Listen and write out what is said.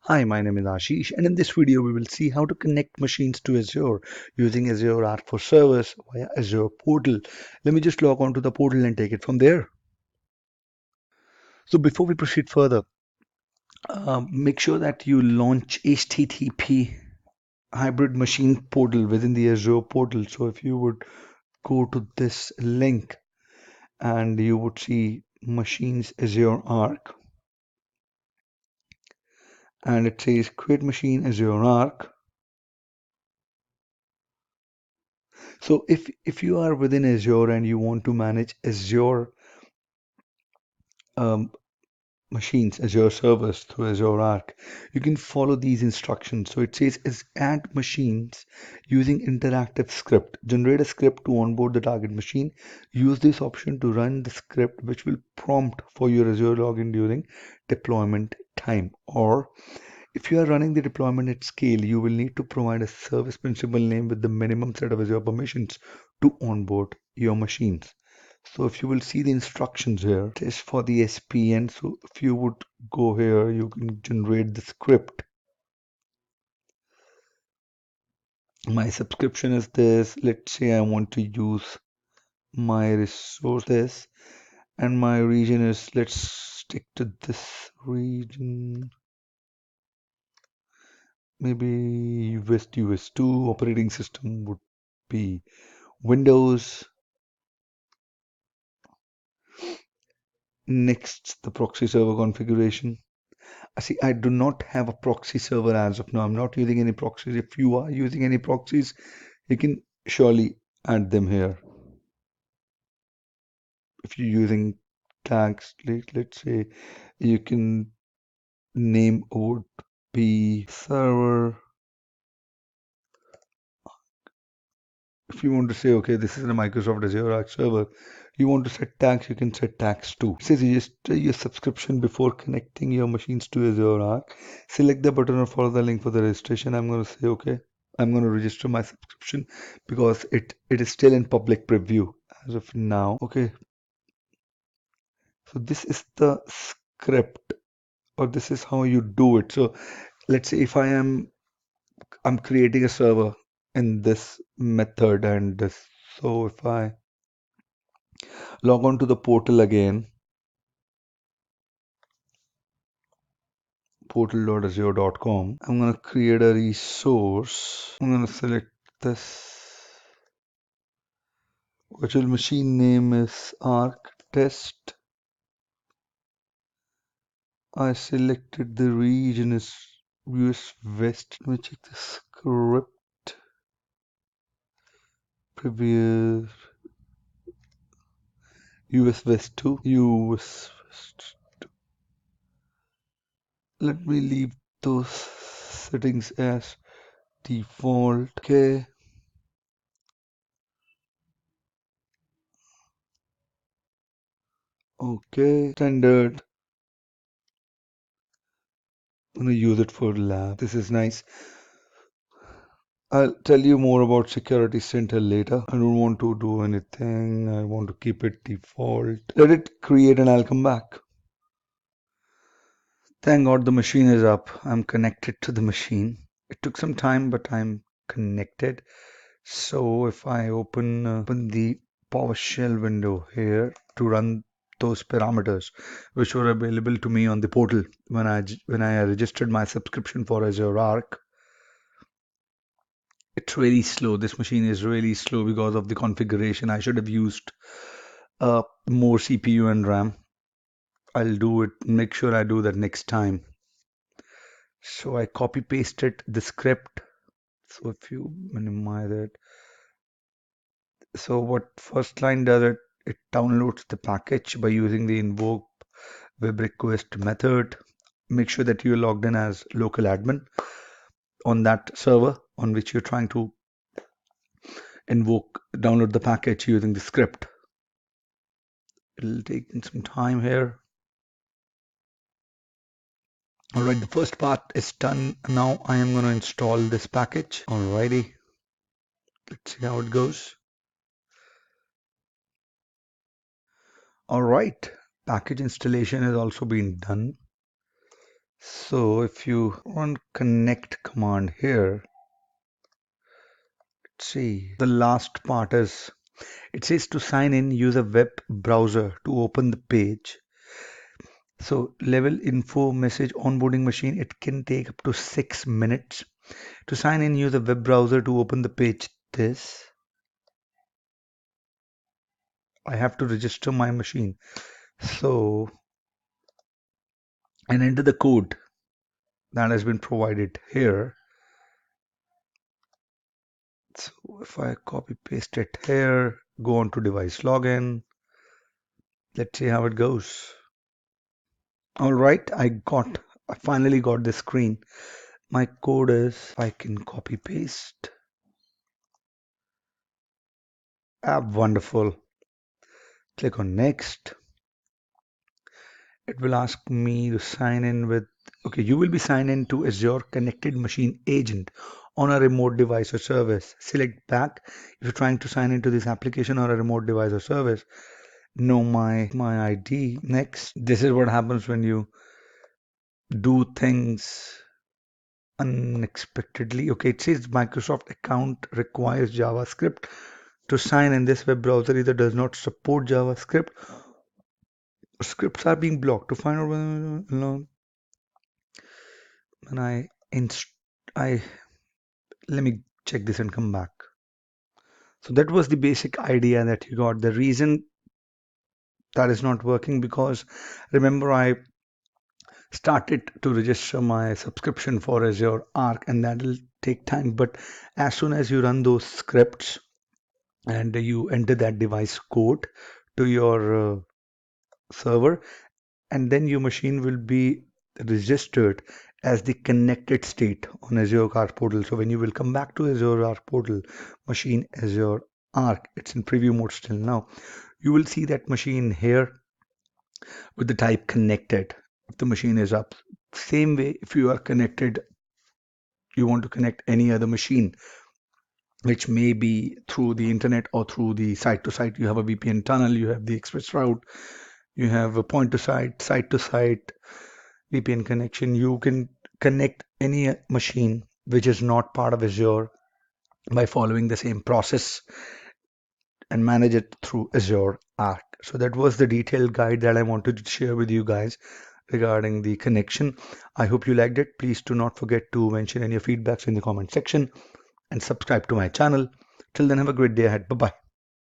Hi, my name is Ashish, and in this video, we will see how to connect machines to Azure using Azure Arc for Servers via Azure Portal. Let me just log on to the portal and take it from there. So, before we proceed further, make sure that you launch HTTP hybrid machine portal within the Azure portal. So, if you would go to this link and you would see Machines Azure Arc, and it says Create Machine Azure Arc. So if you are within Azure and you want to manage Azure um, machines, Azure servers through Azure Arc, you can follow these instructions. So it says is add machines using interactive script. Generate a script to onboard the target machine. Use this option to run the script which will prompt for your Azure login during deployment time. Or if you are running the deployment at scale, you will need to provide a service principal name with the minimum set of Azure permissions to onboard your machines. So if you will see the instructions here, it is for the SPN. So if you would go here, you can generate the script. My subscription is this. Let's say I want to use my resource this, and my region is, let's stick to this region. Maybe West US 2 operating system would be Windows. Next, the proxy server configuration. See, I do not have a proxy server as of now. I'm not using any proxies. If you are using any proxies, you can surely add them here. If you're using tags, let's say you can name would be server. If you want to say, okay, this is a Microsoft Azure Arc server, you want to set tags, you can set tags too. It says register your subscription before connecting your machines to Azure Arc. Select the button or follow the link for the registration. I'm going to say, okay, I'm going to register my subscription because it is still in public preview as of now. Okay, so this is the script, or this is how you do it. So let's say if I'm creating a server in this method and this. So if I log on to the portal again, portal.azure.com. I'm going to create a resource. I'm going to select this. Virtual machine name is Arc Test. I selected the region is US West. Let me check the script. Previous US West 2. US West 2. Let me leave those settings as default. Okay. Okay. Standard. I'm gonna use it for lab. This is nice. I'll tell you more about Security Center later. I don't want to do anything. I want to keep it default. Let it create and I'll come back. Thank God the machine is up. I'm connected to the machine. It took some time, but I'm connected. So if I open the PowerShell window here to run those parameters which were available to me on the portal when I registered my subscription for Azure Arc. It's really slow. This machine is really slow because of the configuration. I should have used more CPU and RAM. I'll do it, make sure I do that next time. So I copy pasted the script. So if you minimize it, so what first line does it downloads the package by using the invoke web request method. Make sure that you're logged in as local admin on that server on which you're trying to download the package using the script. It'll take some time here. All right, the first part is done. Now I am going to install this package. Alrighty, let's see how it goes. All right, package installation has also been done. So if you run connect command here, let's see, the last part is, it says to sign in, use a web browser to open the page. So level info message onboarding machine, it can take up to 6 minutes. To sign in, use a web browser to open the page. This, I have to register my machine. So, and enter the code that has been provided here. So if I copy paste it here, go on to device login. Let's see how it goes. All right, I finally got this screen. My code is, I can copy paste. Wonderful. Click on next. It will ask me to sign in with, okay, you will be signed in to Azure Connected Machine Agent on a remote device or service. Select back if you're trying to sign into this application or a remote device or service. Know my ID. Next. This is what happens when you do things unexpectedly. Okay, it says Microsoft account requires JavaScript to sign in. This web browser either does not support JavaScript, scripts are being blocked. To find out whether when I let me check this and come back. So that was the basic idea that you got. The reason that is not working because remember I started to register my subscription for Azure Arc and that will take time. But as soon as you run those scripts and you enter that device code to your server, and then your machine will be registered as the connected state on Azure Arc Portal. So when you will come back to Azure Arc Portal, machine Azure Arc, it's in preview mode still now, you will see that machine here with the type connected. If the machine is up, same way if you are connected, you want to connect any other machine, which may be through the internet or through the site to site. You have a VPN tunnel, you have the express route, you have a point to site to site VPN connection. You can connect any machine which is not part of Azure by following the same process and manage it through Azure Arc. So that was the detailed guide that I wanted to share with you guys regarding the connection. I hope you liked it. Please do not forget to mention any feedbacks in the comment section and subscribe to my channel. Till then, have a great day ahead. Bye bye.